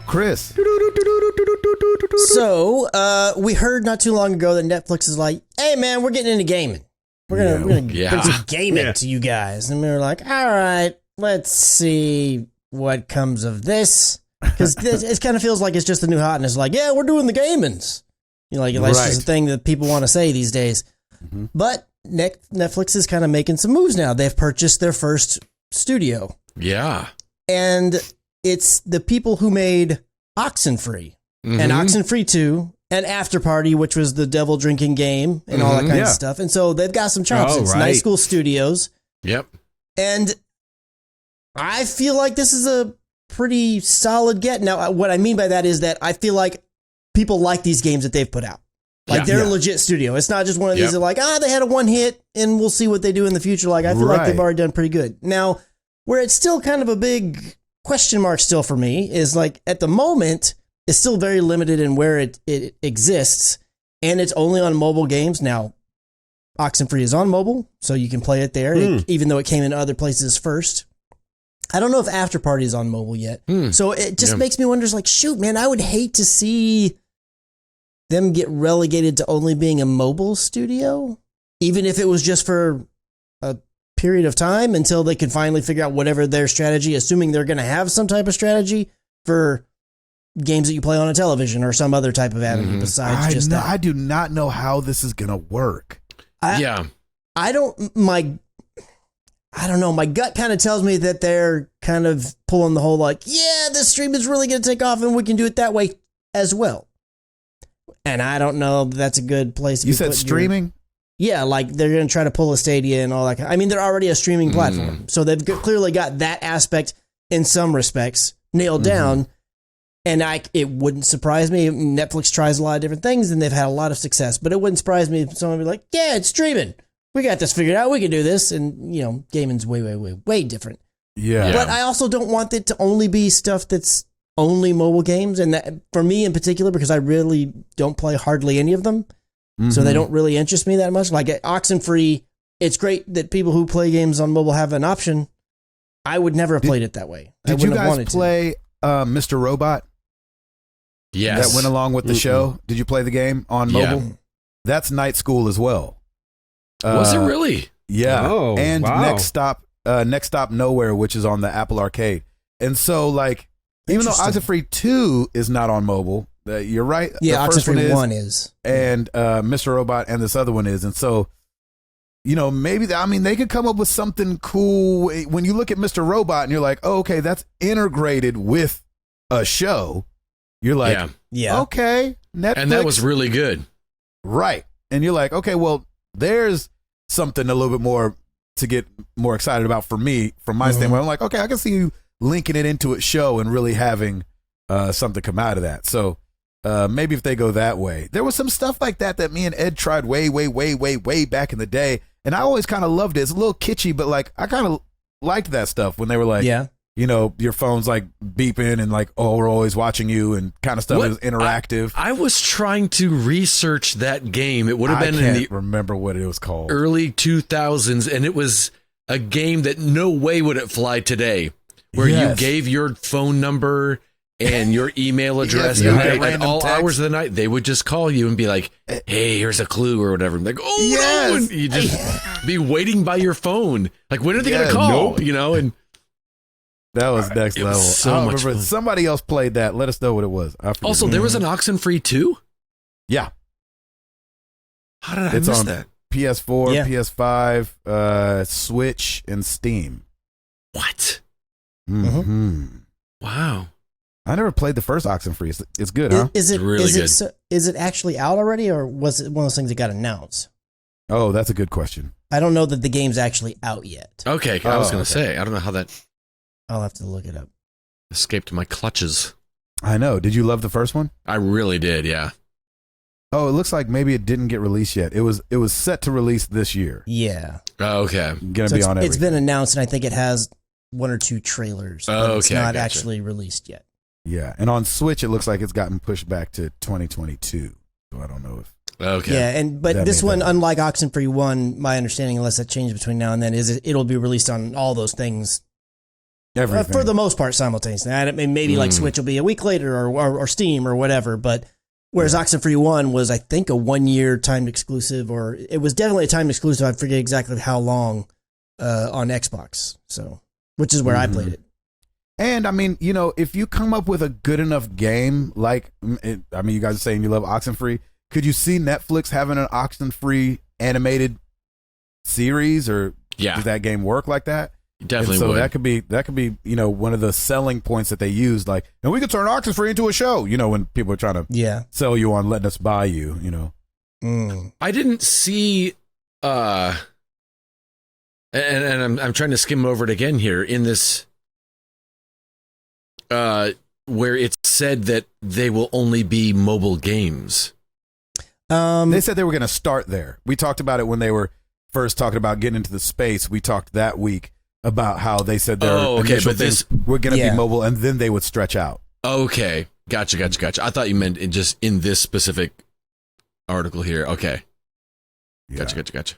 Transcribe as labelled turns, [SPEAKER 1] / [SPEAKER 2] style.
[SPEAKER 1] Chris.
[SPEAKER 2] So, we heard not too long ago that Netflix is like, hey man, we're getting into gaming. We're gonna bring some gaming to you guys. And we were like, all right, let's see what comes of this. Because it kind of feels like it's just the new hotness. Like, yeah, we're doing the gamings. You know, like that's just a thing that people want to say these days. Mm-hmm. But Netflix is kind of making some moves now. They've purchased their first studio.
[SPEAKER 3] Yeah.
[SPEAKER 2] And it's the people who made Oxenfree and Oxenfree 2 and After Party, which was the devil drinking game and all that kind of stuff. And so they've got some chops. It's Night School Studios.
[SPEAKER 3] Yep.
[SPEAKER 2] And I feel like this is a pretty solid get. Now, what I mean by that is that I feel like people like these games that they've put out. Like they're a legit studio. It's not just one of these that are like, they had a one hit and we'll see what they do in the future. Like, I feel like they've already done pretty good. Now, where it's still kind of a big question mark still for me is like at the moment, it's still very limited in where it exists. And it's only on mobile games. Now, Oxenfree is on mobile, so you can play it there, even though it came in other places first. I don't know if After Party is on mobile yet. So it just makes me wonder, like, shoot, man, I would hate to see them get relegated to only being a mobile studio, even if it was just for a period of time until they could finally figure out whatever their strategy, assuming they're going to have some type of strategy for games that you play on a television or some other type of avenue besides just that.
[SPEAKER 1] I do not know how this is going to work.
[SPEAKER 2] I don't know. My gut kind of tells me that they're kind of pulling the whole like, this stream is really going to take off and we can do it that way as well. And I don't know if that's a good place to be. You said streaming? Like they're going to try to pull a Stadia and all that. I mean, they're already a streaming platform. So they've clearly got that aspect in some respects nailed down. And it wouldn't surprise me. Netflix tries a lot of different things and they've had a lot of success. But it wouldn't surprise me if someone would be like, yeah, it's streaming. We got this figured out. We can do this. And, you know, gaming's way different. Yeah. But I also don't want it to only be stuff that's only mobile games. And that, for me in particular, because I really don't play hardly any of them. So they don't really interest me that much. Like at Oxenfree, it's great that people who play games on mobile have an option. I would never have played it that way.
[SPEAKER 1] Did you guys play Mr. Robot?
[SPEAKER 3] Yes.
[SPEAKER 1] That went along with the show. Did you play the game on mobile? Yeah. That's Night School as well.
[SPEAKER 3] Was it really?
[SPEAKER 1] Yeah. Oh, and Next Stop Nowhere, which is on the Apple Arcade. And so, like, even though Oxenfree 2 is not on mobile, you're right.
[SPEAKER 2] Yeah,
[SPEAKER 1] the first
[SPEAKER 2] Oxenfree 1 is.
[SPEAKER 1] And Mr. Robot and this other one is. And so, you know, maybe, they could come up with something cool. When you look at Mr. Robot and you're like, oh, okay, that's integrated with a show. You're like, okay, Netflix.
[SPEAKER 3] And that was really good.
[SPEAKER 1] Right. And you're like, okay, well, there's something a little bit more to get more excited about for me, from my standpoint. I'm like, okay, I can see you linking it into a show and really having something come out of that. So maybe if they go that way. There was some stuff like that me and Ed tried way back in the day. And I always kind of loved it. It's a little kitschy, but like I kind of liked that stuff when they were like, you know, your phone's like beeping and like, oh, we're always watching you and kind of stuff. It was interactive.
[SPEAKER 3] I was trying to research that game. It would have been in the
[SPEAKER 1] remember what it was called.
[SPEAKER 3] Early 2000s, and it was a game that no way would it fly today, where you gave your phone number and your email address, and at all hours of the night, they would just call you and be like, hey, here's a clue or whatever. I'm like, no, and you just be waiting by your phone. Like, when are they going to call? You know, and
[SPEAKER 1] that was next level.
[SPEAKER 3] So much fun.
[SPEAKER 1] Somebody else played that. Let us know what it was.
[SPEAKER 3] Also, there was an Oxenfree 2?
[SPEAKER 1] Yeah.
[SPEAKER 3] How did I miss that?
[SPEAKER 1] PS4, PS5, Switch, and Steam.
[SPEAKER 3] What?
[SPEAKER 1] Wow. I never played the first Oxenfree. It's good, huh?
[SPEAKER 2] Is it
[SPEAKER 3] really good?
[SPEAKER 2] Is it actually out already, or was it one of those things that got announced?
[SPEAKER 1] Oh, that's a good question.
[SPEAKER 2] I don't know that the game's actually out yet.
[SPEAKER 3] Okay, I was going to say, I don't know how that...
[SPEAKER 2] I'll have to look it up.
[SPEAKER 3] Escaped my clutches.
[SPEAKER 1] I know. Did you love the first one?
[SPEAKER 3] I really did, yeah.
[SPEAKER 1] Oh, it looks like maybe it didn't get released yet. It was set to release this year.
[SPEAKER 2] Yeah.
[SPEAKER 3] Oh, okay.
[SPEAKER 1] Gonna be on everything.
[SPEAKER 2] It's been announced, and I think it has 1 or 2 trailers. But it's not actually released yet.
[SPEAKER 1] Yeah, and on Switch, it looks like it's gotten pushed back to 2022. So I don't know if.
[SPEAKER 3] Okay.
[SPEAKER 2] Yeah, but this one, unlike Oxenfree 1, my understanding, unless that changes between now and then, is it'll be released on all those things.
[SPEAKER 1] Everything.
[SPEAKER 2] For the most part, simultaneously. And maybe like Switch will be a week later or Steam or whatever. But whereas Oxenfree 1 was, I think, a 1-year timed exclusive, or it was definitely a timed exclusive. I forget exactly how long on Xbox. So, which is where I played it.
[SPEAKER 1] And I mean, you know, if you come up with a good enough game, like, I mean, you guys are saying you love Oxenfree. Could you see Netflix having an Oxenfree animated series, or does that game work like that?
[SPEAKER 3] Definitely.
[SPEAKER 1] And so
[SPEAKER 3] would.
[SPEAKER 1] that could be, you know, one of the selling points that they use. Like, and we could turn Oxenfree into a show. You know, when people are trying to sell you on letting us buy you. You know,
[SPEAKER 3] I didn't see. And I'm trying to skim over it again here in this. Where it said that they will only be mobile games.
[SPEAKER 1] They said they were going to start there. We talked about it when they were first talking about getting into the space. We talked that week about how they said their initial things were going to be mobile, and then they would stretch out.
[SPEAKER 3] Okay, gotcha. I thought you meant just in this specific article here. Okay, gotcha.